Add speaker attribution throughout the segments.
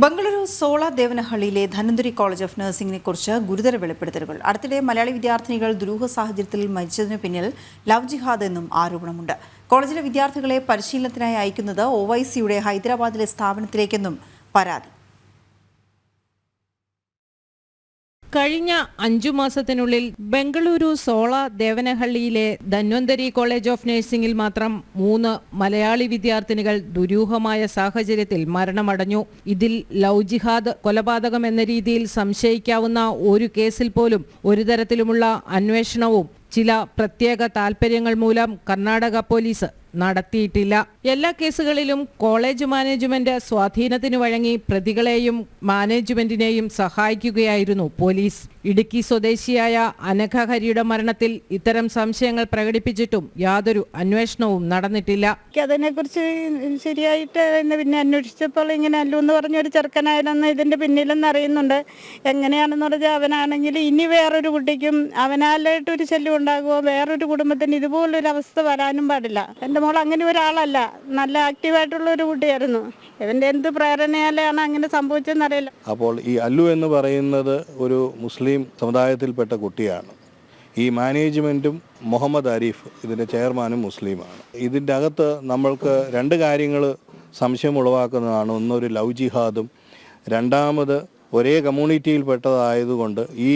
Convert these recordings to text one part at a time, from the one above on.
Speaker 1: ബംഗളൂരു സോള ദേവനഹള്ളിയിലെ Dhanvantari college of നഴ്സിംഗിനെക്കുറിച്ച് ഗുരുതര വെളിപ്പെടുത്തലുകൾ. അടുത്തിടെ മലയാളി വിദ്യാർത്ഥിനികൾ ദുരൂഹ സാഹചര്യത്തിൽ മരിച്ചതിനു പിന്നിൽ ലവ് ജിഹാദ് എന്നും ആരോപണമുണ്ട്. കോളേജിലെ വിദ്യാർത്ഥികളെ പരിശീലനത്തിനായി അയക്കുന്നത് OICയുടെ ഹൈദരാബാദിലെ സ്ഥാപനത്തിലേക്കെന്നും പരാതി.
Speaker 2: കഴിഞ്ഞ 5 മാസത്തിനുള്ളിൽ ബംഗളൂരു സോള ദേവനഹള്ളിയിലെ ധന്വന്തരി കോളേജ് ഓഫ് നഴ്സിംഗിൽ മാത്രം 3 മലയാളി വിദ്യാർത്ഥിനികൾ ദുരൂഹമായ സാഹചര്യത്തിൽ മരണമടഞ്ഞു. ഇതിൽ ലവ് ജിഹാദ്, കൊലപാതകം എന്ന രീതിയിൽ സംശയിക്കാവുന്ന ഒരു കേസിൽ പോലും ഒരു തരത്തിലുമുള്ള അന്വേഷണവും ചില പ്രത്യേക താൽപര്യങ്ങൾ മൂലം കർണാടക പോലീസ് നടത്തിയിട്ടില്ല. എല്ലാ കേസുകളിലും കോളേജ് മാനേജ്മെന്റ് സ്വാധീനത്തിന് വഴങ്ങി പ്രതികളെയും മാനേജ്മെന്റിനെയും സഹായിക്കുകയായിരുന്നു പോലീസ്. ഇടുക്കി സ്വദേശിയായ അനഘ ഹരിയുടെ മരണത്തിൽ ഇത്തരം സംശയങ്ങൾ പ്രകടിപ്പിച്ചിട്ടും യാതൊരു അന്വേഷണവും നടന്നിട്ടില്ല.
Speaker 3: അതിനെക്കുറിച്ച് ശരിയായിട്ട് പിന്നെ അന്വേഷിച്ചപ്പോൾ ഇങ്ങനെ അല്ലു എന്ന് പറഞ്ഞൊരു ചെറുക്കനായാലെന്ന് ഇതിന്റെ പിന്നിലെന്ന് അറിയുന്നുണ്ട്. എങ്ങനെയാണെന്ന് പറഞ്ഞാൽ അവനാണെങ്കിൽ ഇനി വേറൊരു കുട്ടിക്കും അവനാലായിട്ടൊരു ശല്യം ഉണ്ടാകുമോ, വേറൊരു കുടുംബത്തിന് ഇതുപോലൊരു അവസ്ഥ വരാനും പാടില്ല. എൻ്റെ മോൾ അങ്ങനെ ഒരാളല്ല, നല്ല ആക്റ്റീവായിട്ടുള്ള ഒരു കുട്ടിയായിരുന്നു. ഇവൻ്റെ എന്ത് പ്രേരണയാലാണ് അങ്ങനെ സംഭവിച്ചതെന്നറിയില്ല.
Speaker 4: അപ്പോൾ ഈ അല്ലു എന്ന് പറയുന്നത് ഒരു മുസ്ലിം സമുദായത്തിൽപ്പെട്ട കുട്ടിയാണ്. ഈ മാനേജ്മെൻറ്റും മുഹമ്മദ് ആരിഫ് ഇതിൻ്റെ ചെയർമാനും മുസ്ലിമാണ്. ഇതിൻ്റെ അകത്ത് നമ്മൾക്ക് 2 കാര്യങ്ങൾ സംശയം ഉളവാക്കുന്നതാണ്. ഒന്നൊരു ലവ് ജിഹാദും, രണ്ടാമത് ഒരേ കമ്മ്യൂണിറ്റിയിൽപ്പെട്ടതായതുകൊണ്ട് ഈ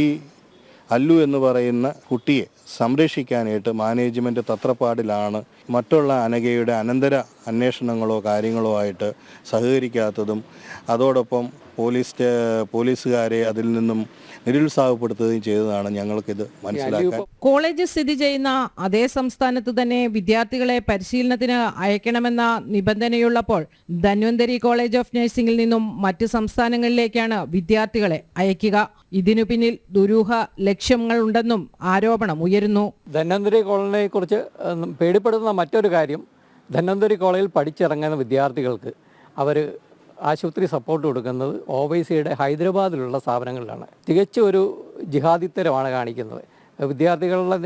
Speaker 4: അല്ലു എന്ന് പറയുന്ന കുട്ടിയെ സംരക്ഷിക്കാനായിട്ട് മാനേജ്മെൻറ്റ് തത്രപ്പാടിലാണ്. മറ്റുള്ള അനഘയുടെ അനന്തര അന്വേഷണങ്ങളോ കാര്യങ്ങളോ ആയിട്ട് സഹകരിക്കാത്തതും അതോടൊപ്പം പോലീസുകാരെ അതിൽ നിന്നും നിരുത്സാഹപ്പെടുത്തുകയും ചെയ്തതാണ് ഞങ്ങൾക്കിത് മനസ്സിലാക്കാൻ.
Speaker 2: കോളേജ് സ്ഥിതി ചെയ്യുന്ന അതേ സംസ്ഥാനത്ത് തന്നെ വിദ്യാർത്ഥികളെ പരിശീലനത്തിന് അയക്കണമെന്ന നിബന്ധനയുള്ളപ്പോൾ ധന്വന്തരി കോളേജ് ഓഫ് നഴ്സിംഗിൽ നിന്നും മറ്റ് സംസ്ഥാനങ്ങളിലേക്കാണ് വിദ്യാർത്ഥികളെ അയക്കുക. ഇതിനു പിന്നിൽ ദുരൂഹ ലക്ഷ്യങ്ങളുണ്ടെന്നും ആരോപണം ഉയരുന്നു.
Speaker 5: ധന്വന്തരി കോളേജിനെ കുറിച്ച് പേടിപ്പെടുത്തുന്ന മറ്റൊരു കാര്യം, ധന്വന്തരി കോളേജിൽ പഠിച്ചിറങ്ങുന്ന വിദ്യാർത്ഥികൾക്ക് അവർ ആശുപത്രി സപ്പോർട്ട് കൊടുക്കുന്നത് OICയുടെ ഹൈദരാബാദിലുള്ള സ്ഥാപനങ്ങളിലാണ്. തികച്ചും ഒരു ജിഹാദിത്തരമാണ് കാണിക്കുന്നത്. വിദ്യാർത്ഥികളുടെ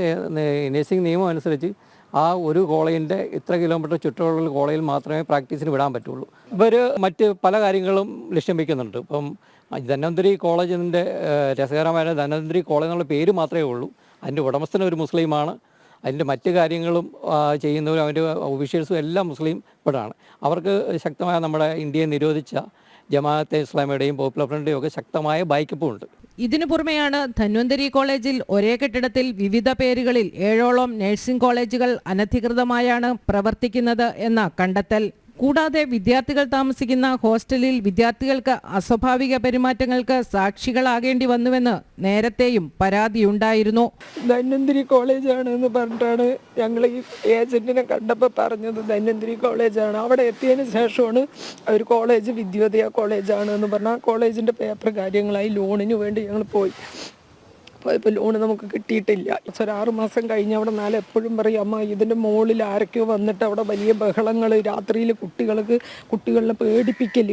Speaker 5: നഴ്സിംഗ് നിയമം അനുസരിച്ച് ആ ഒരു കോളേജിൻ്റെ ഇത്ര കിലോമീറ്റർ ചുറ്റുമുള്ള കോളേജിൽ മാത്രമേ പ്രാക്ടീസിന് വിടാൻ പറ്റുള്ളൂ. ഇവർ മറ്റ് പല കാര്യങ്ങളും ലക്ഷ്യം വയ്ക്കുന്നുണ്ട്. ഇപ്പം ധന്വന്തരി കോളേജിൻ്റെ രസകരമായ ധന്വന്തരി കോളേജ് എന്നുള്ള പേര് മാത്രമേ ഉള്ളൂ. അതിൻ്റെ ഉടമസ്ഥൻ ഒരു മുസ്ലിമാണ്. അതിൻ്റെ മറ്റ് കാര്യങ്ങളും ചെയ്യുന്നവരും അവൻ്റെ ഒഫീഷ്യൽസും എല്ലാം മുസ്ലിം പെടാണ്. അവർക്ക് ശക്തമായ നമ്മുടെ ഇന്ത്യയെ നിരോധിച്ച ജമാഅത്തെ ഇസ്ലാമിയുടെയും പോപ്പുലർ ഫ്രണ്ടിൻ്റെയും ഒക്കെ ശക്തമായ ബാക്കപ്പുണ്ട്.
Speaker 2: ഇതിനു പുറമെയാണ് ധന്വന്തരി കോളേജിൽ ഒരേ കെട്ടിടത്തിൽ വിവിധ പേരുകളിൽ 7ഓളം നഴ്സിംഗ് കോളേജുകൾ അനധികൃതമായാണ് പ്രവർത്തിക്കുന്നത് എന്ന കണ്ടെത്തൽ. കൂടാതെ വിദ്യാർത്ഥികൾ താമസിക്കുന്ന ഹോസ്റ്റലിൽ വിദ്യാർത്ഥികൾക്ക് അസ്വാഭാവിക പെരുമാറ്റങ്ങൾക്ക് സാക്ഷികളാകേണ്ടി വന്നുവെന്ന് നേരത്തെയും പരാതിയുണ്ടായിരുന്നു.
Speaker 3: ധന്വന്തരി കോളേജാണ് എന്ന് പറഞ്ഞിട്ടാണ് ഞങ്ങൾ ഈ ഏജന്റിനെ കണ്ടപ്പോൾ പറഞ്ഞത്. ധന്വന്തരി കോളേജാണ്. അവിടെ എത്തിയതിന് ശേഷമാണ് ഒരു കോളേജ് വിദ്യോദയ കോളേജാണ് എന്ന് പറഞ്ഞാൽ കോളേജിൻ്റെ പേപ്പർ കാര്യങ്ങളായി ലോണിന് വേണ്ടി ഞങ്ങൾ പോയി. ഇപ്പോൾ ലോണ് നമുക്ക് കിട്ടിയിട്ടില്ല. 6 മാസം കഴിഞ്ഞ് അവിടെ നാളെ എപ്പോഴും പറയും, അമ്മ ഇതിൻ്റെ മുകളിൽ ആരൊക്കെയോ വന്നിട്ട് അവിടെ വലിയ ബഹളങ്ങൾ, രാത്രിയിൽ കുട്ടികളെ പേടിപ്പിക്കൽ,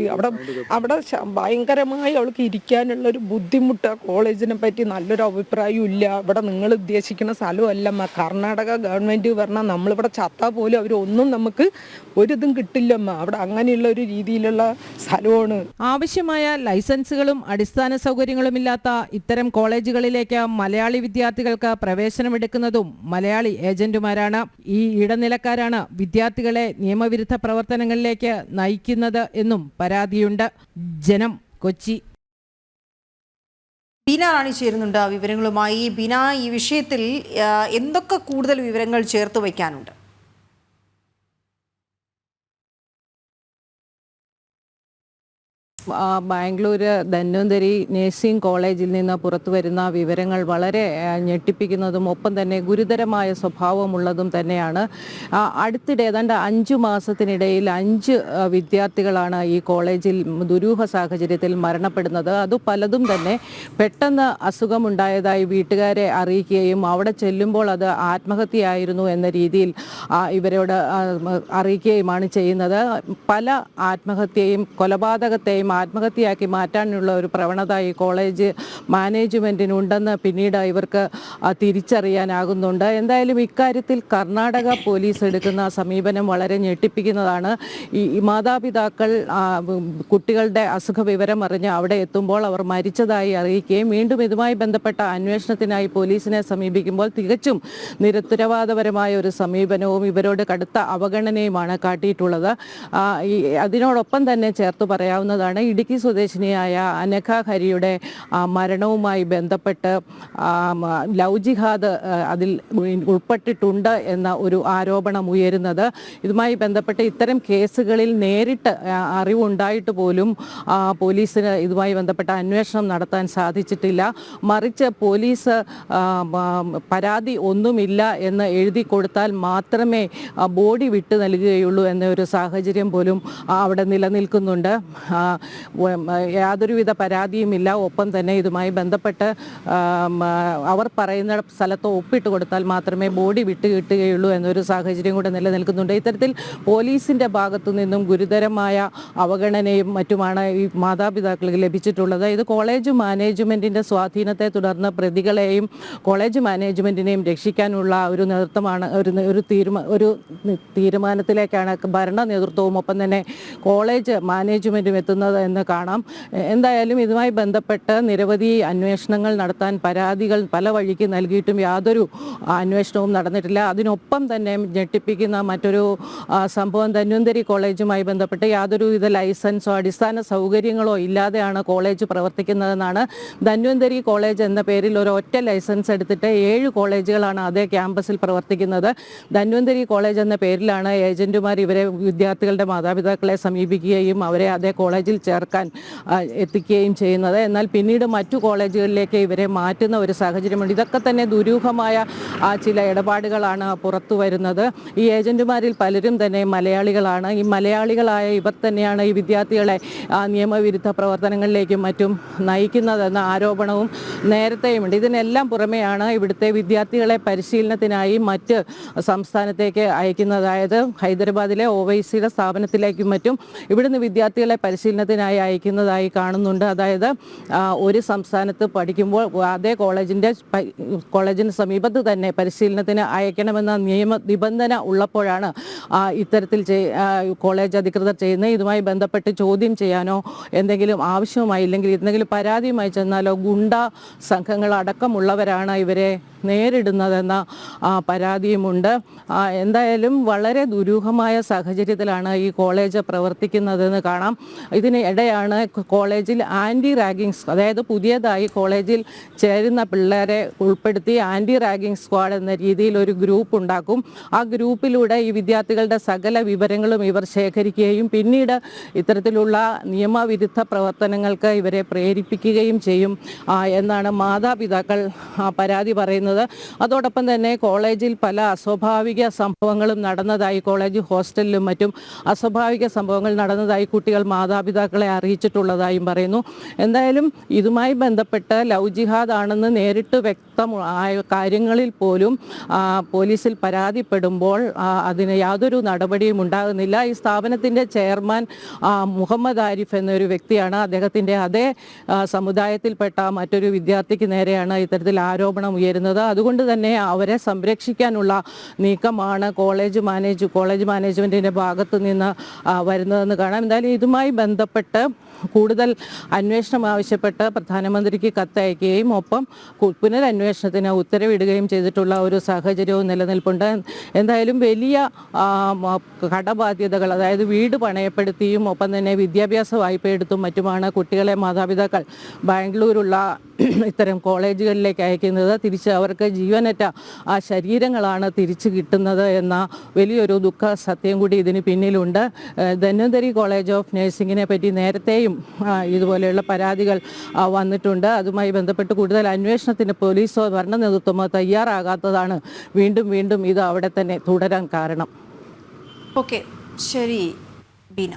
Speaker 3: അവിടെ ഭയങ്കരമായി അവൾക്ക് ഇരിക്കാനുള്ളൊരു ബുദ്ധിമുട്ട്. കോളേജിനെ പറ്റി നല്ലൊരു അഭിപ്രായവും ഇല്ല. ഇവിടെ നിങ്ങൾ ഉദ്ദേശിക്കുന്ന സ്ഥലമല്ലമ്മ. കർണാടക ഗവൺമെൻറ് പറഞ്ഞാൽ നമ്മളിവിടെ ചത്താൽ പോലും അവരൊന്നും നമുക്ക് ഒരിതും കിട്ടില്ലമ്മ. അവിടെ അങ്ങനെയുള്ള ഒരു രീതിയിലുള്ള സ്ഥലമാണ്.
Speaker 2: ആവശ്യമായ ലൈസൻസുകളും അടിസ്ഥാന സൗകര്യങ്ങളും ഇല്ലാത്ത ഇത്തരം കോളേജുകളിലേക്ക് മലയാളി വിദ്യാർത്ഥികൾക്ക് പ്രവേശനമെടുക്കുന്നതും മലയാളി ഏജന്റുമാരാണ്. ഈ ഇടനിലക്കാരാണ് വിദ്യാർത്ഥികളെ നിയമവിരുദ്ധ പ്രവർത്തനങ്ങളിലേക്ക് നയിക്കുന്നത് എന്നും പരാതിയുണ്ട്. ജനം, കൊച്ചി.
Speaker 1: ബീന റാണി ചേരുന്നുണ്ട് വിവരങ്ങളുമായി. ബീന, ഈ വിഷയത്തിൽ എന്തൊക്കെ കൂടുതൽ വിവരങ്ങൾ ചേർത്ത് വയ്ക്കാനുണ്ട്?
Speaker 2: ബാംഗ്ലൂർ ധന്വന്തരി നഴ്സിംഗ് കോളേജിൽ നിന്ന് പുറത്തു വരുന്ന വിവരങ്ങൾ വളരെ ഞെട്ടിപ്പിക്കുന്നതും ഒപ്പം തന്നെ ഗുരുതരമായ സ്വഭാവമുള്ളതും തന്നെയാണ്. അടുത്തിടെ ഏതാണ്ട് 5 മാസത്തിനിടയിൽ 5 വിദ്യാർത്ഥികളാണ് ഈ കോളേജിൽ ദുരൂഹ സാഹചര്യത്തിൽ മരണപ്പെടുന്നത്. അത് പലതും തന്നെ പെട്ടെന്ന് അസുഖമുണ്ടായതായി വീട്ടുകാരെ അറിയിക്കുകയും അവിടെ ചെല്ലുമ്പോൾ അത് ആത്മഹത്യയായിരുന്നു എന്ന രീതിയിൽ ഇവരോട് അറിയിക്കുകയുമാണ് ചെയ്യുന്നത്. പല ആത്മഹത്യയും കൊലപാതകത്തെയും ആത്മഹത്യയാക്കി മാറ്റാനുള്ള ഒരു പ്രവണത ഈ കോളേജ് മാനേജ്മെൻറ്റിനുണ്ടെന്ന് പിന്നീട് ഇവർക്ക് തിരിച്ചറിയാനാകുന്നുണ്ട്. എന്തായാലും ഇക്കാര്യത്തിൽ കർണാടക പോലീസ് എടുക്കുന്ന സമീപനം വളരെ ഞെട്ടിപ്പിക്കുന്നതാണ്. ഈ മാതാപിതാക്കൾ കുട്ടികളുടെ അസുഖ വിവരം അറിഞ്ഞ് അവിടെ എത്തുമ്പോൾ അവർ മരിച്ചതായി അറിയിക്കുകയും വീണ്ടും ഇതുമായി ബന്ധപ്പെട്ട അന്വേഷണത്തിനായി പോലീസിനെ സമീപിക്കുമ്പോൾ തികച്ചും നിരുത്തരവാദപരമായ ഒരു സമീപനവും ഇവരോട് കടുത്ത അവഗണനയുമാണ് കാട്ടിയിട്ടുള്ളത്. അതിനോടൊപ്പം തന്നെ ചേർത്ത് പറയാവുന്നതാണ് ഇടുക്കി സ്വദേശിനിയായ അനഘ ഹരിയുടെ മരണവുമായി ബന്ധപ്പെട്ട് ലവ് ജിഹാദ് അതിൽ ഉൾപ്പെട്ടിട്ടുണ്ട് എന്ന ഒരു ആരോപണം ഉയരുന്നത്. ഇതുമായി ബന്ധപ്പെട്ട് ഇത്തരം കേസുകളിൽ നേരിട്ട് അറിവുണ്ടായിട്ട് പോലും പോലീസിന് ഇതുമായി ബന്ധപ്പെട്ട അന്വേഷണം നടത്താൻ സാധിച്ചിട്ടില്ല. മറിച്ച് പോലീസ് പരാതി ഒന്നുമില്ല എന്ന് എഴുതി കൊടുത്താൽ മാത്രമേ ബോഡി വിട്ടു നൽകുകയുള്ളൂ എന്ന ഒരു സാഹചര്യം പോലും അവിടെ നിലനിൽക്കുന്നുണ്ട്. യാതൊരുവിധ പരാതിയുമില്ല. ഒപ്പം തന്നെ ഇതുമായി ബന്ധപ്പെട്ട് അവർ പറയുന്ന സ്ഥലത്ത് ഒപ്പിട്ട് കൊടുത്താൽ മാത്രമേ ബോഡി വിട്ടു കിട്ടുകയുള്ളൂ എന്നൊരു സാഹചര്യം കൂടെ നിലനിൽക്കുന്നുണ്ട്. ഇത്തരത്തിൽ പോലീസിൻ്റെ ഭാഗത്തു നിന്നും ഗുരുതരമായ അവഗണനയും മറ്റുമാണ് ഈ മാതാപിതാക്കൾക്ക് ലഭിച്ചിട്ടുള്ളത്. ഇത് കോളേജ് മാനേജ്മെൻറ്റിൻ്റെ സ്വാധീനത്തെ തുടർന്ന് പ്രതികളെയും കോളേജ് മാനേജ്മെൻറ്റിനെയും രക്ഷിക്കാനുള്ള ഒരു നേതൃത്വമാണ് ഒരു തീരുമാനത്തിലേക്കാണ് ഭരണ നേതൃത്വവും ഒപ്പം തന്നെ കോളേജ് മാനേജ്മെൻറ്റും എത്തുന്നത് എന്ന് കാണാം. എന്തായാലും ഇതുമായി ബന്ധപ്പെട്ട് നിരവധി അന്വേഷണങ്ങൾ നടത്താൻ പരാതികൾ പല വഴിക്ക് നൽകിയിട്ടും യാതൊരു അന്വേഷണവും നടന്നിട്ടില്ല. അതിനൊപ്പം തന്നെ ഞെട്ടിപ്പിക്കുന്ന മറ്റൊരു സംഭവം ധന്വന്തരി കോളേജുമായി ബന്ധപ്പെട്ട് യാതൊരുവിധ ലൈസൻസോ അടിസ്ഥാന സൗകര്യങ്ങളോ ഇല്ലാതെയാണ് കോളേജ് പ്രവർത്തിക്കുന്നതെന്നാണ്. ധന്വന്തരി കോളേജ് എന്ന പേരിൽ ഒരു ഒറ്റ ലൈസൻസ് എടുത്തിട്ട് 7 കോളേജുകളാണ് അതേ ക്യാമ്പസിൽ പ്രവർത്തിക്കുന്നത്. ധന്വന്തരി കോളേജ് എന്ന പേരിലാണ് ഏജന്റുമാർ ഇവരെ വിദ്യാർത്ഥികളുടെ മാതാപിതാക്കളെ സമീപിക്കുകയും അവരെ അതേ കോളേജിൽ ചേർക്കാൻ എത്തിക്കുകയും ചെയ്യുന്നത്. എന്നാൽ പിന്നീട് മറ്റു കോളേജുകളിലേക്ക് ഇവരെ മാറ്റുന്ന ഒരു സാഹചര്യമുണ്ട്. ഇതൊക്കെ തന്നെ ദുരൂഹമായ ചില ഇടപാടുകളാണ് പുറത്തു വരുന്നത്. ഈ ഏജന്റുമാരിൽ പലരും തന്നെ മലയാളികളാണ്. ഈ മലയാളികളായ ഇവർ തന്നെയാണ് ഈ വിദ്യാർത്ഥികളെ നിയമവിരുദ്ധ പ്രവർത്തനങ്ങളിലേക്കും മറ്റും നയിക്കുന്നതെന്ന ആരോപണവും നേരത്തെയുമുണ്ട്. ഇതിനെല്ലാം പുറമെയാണ് ഇവിടുത്തെ വിദ്യാർത്ഥികളെ പരിശീലനത്തിനായി മറ്റ് സംസ്ഥാനത്തേക്ക് അയക്കുന്നത്. അതായത് ഹൈദരാബാദിലെ OYCയുടെ സ്ഥാപനത്തിലേക്കും മറ്റും ഇവിടുന്ന് വിദ്യാർത്ഥികളെ പരിശീലനത്തിനായി അയക്കുന്നതായി കാണുന്നുണ്ട്. അതായത് ഒരു സംസ്ഥാനത്ത് പഠിക്കുമ്പോൾ അതേ കോളേജിന് സമീപത്ത് തന്നെ പരിശീലനത്തിന് അയക്കണമെന്ന നിബന്ധന ഉള്ളപ്പോഴാണ് ഇത്തരത്തിൽ കോളേജ് അധികൃതർ ചെയ്യുന്നത്. ഇതുമായി ബന്ധപ്പെട്ട് ചോദ്യം ചെയ്യാനോ എന്തെങ്കിലും ആവശ്യവുമായി ഇല്ലെങ്കിൽ എന്തെങ്കിലും പരാതിയുമായി ചെന്നാലോ ഗുണ്ട സംഘങ്ങൾ അടക്കമുള്ളവരാണ് ഇവരെ നേരിടുന്നതെന്ന പരാതിയുമുണ്ട്. എന്തായാലും വളരെ ദുരൂഹമായ സാഹചര്യത്തിലാണ് ഈ കോളേജ് പ്രവർത്തിക്കുന്നതെന്ന് കാണാം. ഇതിനിടെയാണ് കോളേജിൽ ആൻറ്റി റാഗിംഗ്, അതായത് പുതിയതായി കോളേജിൽ ചേരുന്ന പിള്ളേരെ ഉൾപ്പെടുത്തി ആൻറ്റി റാഗിംഗ് സ്ക്വാഡ് എന്ന രീതിയിൽ ഒരു ഗ്രൂപ്പ് ഉണ്ടാക്കും. ആ ഗ്രൂപ്പിലൂടെ ഈ വിദ്യാർത്ഥികളുടെ സകല വിവരങ്ങളും ഇവർ ശേഖരിക്കുകയും പിന്നീട് ഇത്തരത്തിലുള്ള നിയമവിരുദ്ധ പ്രവർത്തനങ്ങൾക്ക് ഇവരെ പ്രേരിപ്പിക്കുകയും ചെയ്യും എന്നാണ് മാതാപിതാക്കൾ പരാതി പറയുന്നത്. അതോടൊപ്പം തന്നെ കോളേജിൽ പല അസ്വാഭാവിക സംഭവങ്ങളും നടന്നതായി, കോളേജ് ഹോസ്റ്റലിലും മറ്റും അസ്വാഭാവിക സംഭവങ്ങൾ നടന്നതായി കുട്ടികൾ മാതാപിതാക്കളെ അറിയിച്ചിട്ടുള്ളതായും പറയുന്നു. എന്തായാലും ഇതുമായി ബന്ധപ്പെട്ട് ലവ് ജിഹാദ് ആണെന്ന് നേരിട്ട് വ്യക്തമായ കാര്യങ്ങളിൽ പോലും പോലീസിൽ പരാതിപ്പെടുമ്പോൾ അതിന് യാതൊരു നടപടിയും ഉണ്ടാകുന്നില്ല. ഈ സ്ഥാപനത്തിൻ്റെ ചെയർമാൻ മുഹമ്മദ് ആരിഫ് എന്നൊരു വ്യക്തിയാണ്. അദ്ദേഹത്തിൻ്റെ അതേ സമുദായത്തിൽപ്പെട്ട മറ്റൊരു വിദ്യാർത്ഥിക്ക് നേരെയാണ് ഇത്തരത്തിൽ ആരോപണം ഉയരുന്നത്. അതുകൊണ്ട് തന്നെ അവരെ സംരക്ഷിക്കാനുള്ള നീക്കമാണ് കോളേജ് മാനേജ്മെൻറ്റിൻ്റെ ഭാഗത്തു നിന്ന് വരുന്നതെന്ന് കാണാം. എന്തായാലും ഇതുമായി ബന്ധപ്പെട്ട് കൂടുതൽ അന്വേഷണം ആവശ്യപ്പെട്ട് പ്രധാനമന്ത്രിക്ക് കത്തയക്കുകയും ഒപ്പം പുനരന്വേഷണത്തിന് ഉത്തരവിടുകയും ചെയ്തിട്ടുള്ള ഒരു സാഹചര്യവും നിലനിൽപ്പുണ്ട്. എന്തായാലും വലിയ കടബാധ്യതകൾ, അതായത് വീട് പണയപ്പെടുത്തിയും ഒപ്പം തന്നെ വിദ്യാഭ്യാസ വായ്പ എടുത്തും മറ്റുമാണ് കുട്ടികളെ മാതാപിതാക്കൾ ബാംഗ്ലൂരുള്ള ഇത്തരം കോളേജുകളിലേക്ക് അയക്കുന്നത്. തിരിച്ച് അവർക്ക് ജീവനറ്റ ശരീരങ്ങളാണ് തിരിച്ചു കിട്ടുന്നത് എന്ന വലിയൊരു ദുഃഖ സത്യം കൂടി ഇതിന് പിന്നിലുണ്ട്. ധന്വന്തരി കോളേജ് ഓഫ് നഴ്സിംഗിനെ പറ്റി നേരത്തെയും ഇതുപോലെയുള്ള പരാതികൾ വന്നിട്ടുണ്ട്. അതുമായി ബന്ധപ്പെട്ട് കൂടുതൽ അന്വേഷണത്തിന് പോലീസോ ഭരണ നേതൃത്വമോ തയ്യാറാകാത്തതാണ് വീണ്ടും ഇത് അവിടെ തന്നെ തുടരാൻ കാരണം.
Speaker 1: ഓക്കെ, ശരി ബീന.